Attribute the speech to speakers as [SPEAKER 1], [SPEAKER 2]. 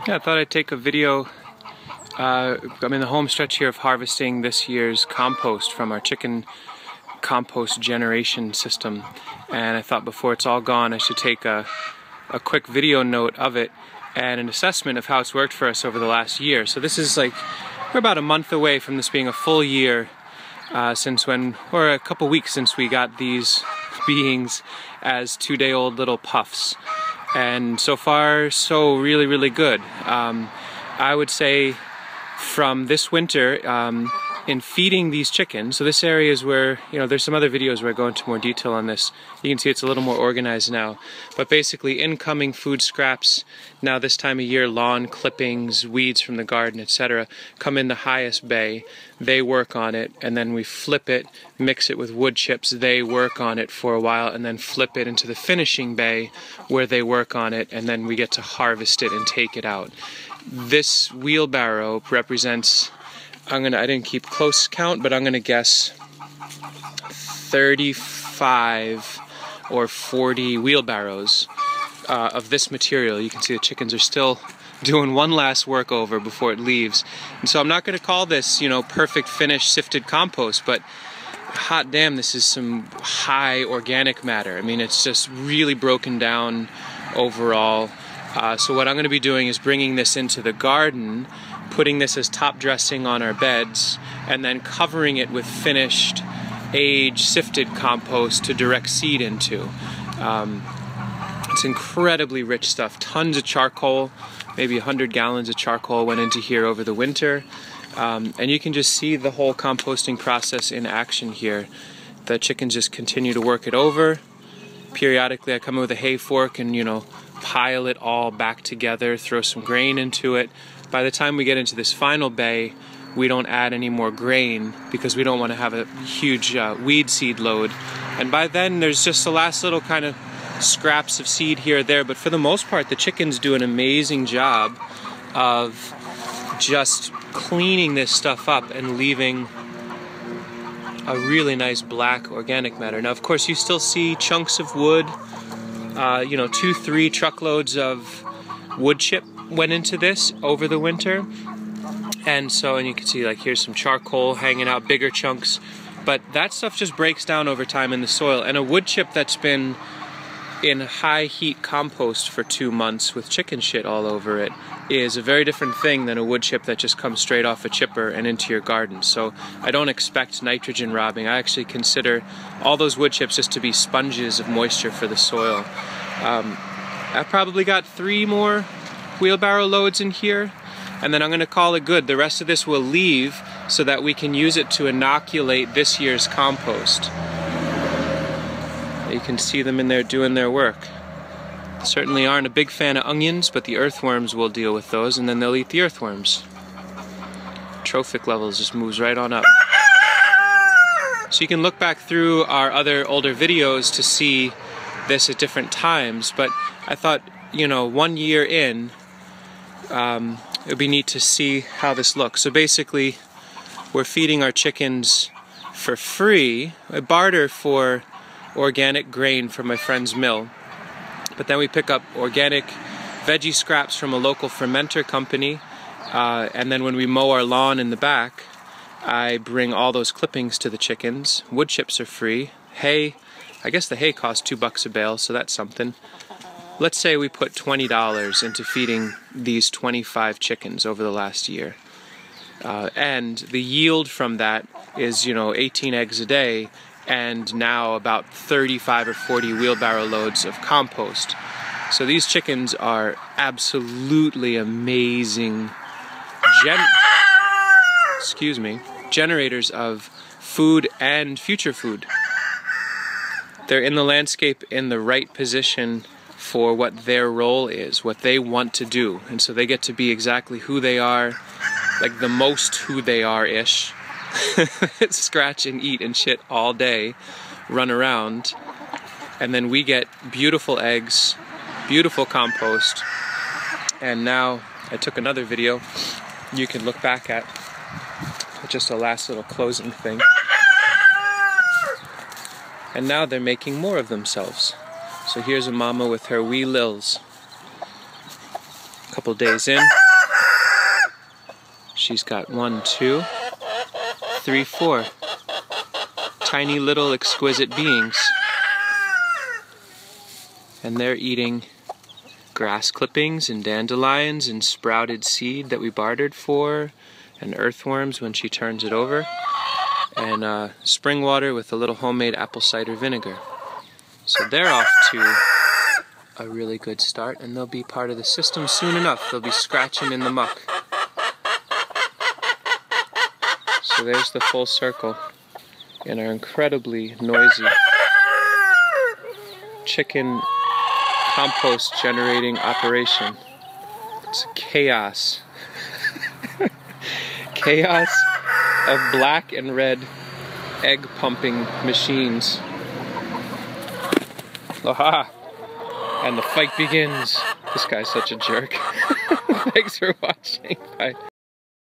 [SPEAKER 1] Yeah, I thought I'd take a video. I'm in the home stretch here of harvesting this year's compost from our chicken compost generation system, and I thought before it's all gone I should take a quick video note of it and an assessment of how it's worked for us over the last year. So this is like, we're about a month away from this being a full year or a couple weeks since we got these beings as 2-day-old little puffs. And so far, so really good. I would say from this winter, in feeding these chickens, so this area is where, you know, there's some other videos where I go into more detail on this. You can see it's a little more organized now. But basically, incoming food scraps, now this time of year, lawn clippings, weeds from the garden, etc., come in the highest bay. They work on it, and then we flip it, mix it with wood chips. They work on it for a while, and then flip it into the finishing bay where they work on it, and then we get to harvest it and take it out. This wheelbarrow represents, I didn't keep close count, but I'm gonna guess 35 or 40 wheelbarrows of this material. You can see the chickens are still doing one last work over before it leaves. And so I'm not gonna call this, you know, perfect finished sifted compost, but hot damn, this is some high organic matter. I mean, it's just really broken down overall. So what I'm going to be doing is bringing this into the garden, putting this as top dressing on our beds, and then covering it with finished, aged, sifted compost to direct seed into. It's incredibly rich stuff. Tons of charcoal, maybe 100 gallons of charcoal went into here over the winter. And you can just see the whole composting process in action here. The chickens just continue to work it over. Periodically I come in with a hay fork and, you know, pile it all back together, throw some grain into it. By the time we get into this final bay, we don't add any more grain because we don't want to have a huge weed seed load. And by then there's just the last little kind of scraps of seed here or there, but for the most part the chickens do an amazing job of just cleaning this stuff up and leaving a really nice black organic matter. Now of course you still see chunks of wood. You know, 2-3 truckloads of wood chip went into this over the winter, and you can see, like, here's some charcoal hanging out, bigger chunks, but that stuff just breaks down over time in the soil. And a wood chip that's been in high heat compost for 2 months with chicken shit all over it is a very different thing than a wood chip that just comes straight off a chipper and into your garden. So I don't expect nitrogen robbing. I actually consider all those wood chips just to be sponges of moisture for the soil. I've probably got 3 more wheelbarrow loads in here, and then I'm gonna call it good. The rest of this will leave so that we can use it to inoculate this year's compost. You can see them in there doing their work. Certainly aren't a big fan of onions, but the earthworms will deal with those, and then they'll eat the earthworms. Trophic levels just moves right on up. So you can look back through our other older videos to see this at different times, but I thought, you know, 1 year in, it would be neat to see how this looks. So basically, we're feeding our chickens for free. I barter for organic grain from my friend's mill, but then we pick up organic veggie scraps from a local fermenter company, and then when we mow our lawn in the back, I bring all those clippings to the chickens. Wood chips are free. Hay, I guess the hay costs $2 a bale, so that's something. Let's say we put $20 into feeding these 25 chickens over the last year. And the yield from that is, you know, 18 eggs a day, and now about 35 or 40 wheelbarrow loads of compost. So these chickens are absolutely amazing generators of food and future food. They're in the landscape in the right position for what their role is, what they want to do. And so they get to be exactly who they are, like the most who they are-ish. Scratch and eat and shit all day, run around, and then we get beautiful eggs, beautiful compost. And now I took another video you can look back at, just a last little closing thing. And now they're making more of themselves. So here's a mama with her wee lils. A couple days in, she's got 1, 2, 3, 4 tiny little exquisite beings. And they're eating grass clippings and dandelions and sprouted seed that we bartered for, and earthworms when she turns it over, and spring water with a little homemade apple cider vinegar. So they're off to a really good start, and they'll be part of the system soon enough. They'll be scratching in the muck. So there's the full circle in our incredibly noisy chicken compost generating operation. It's chaos. Chaos of black and red egg pumping machines. Aha! And the fight begins. This guy's such a jerk. Thanks for watching. Bye.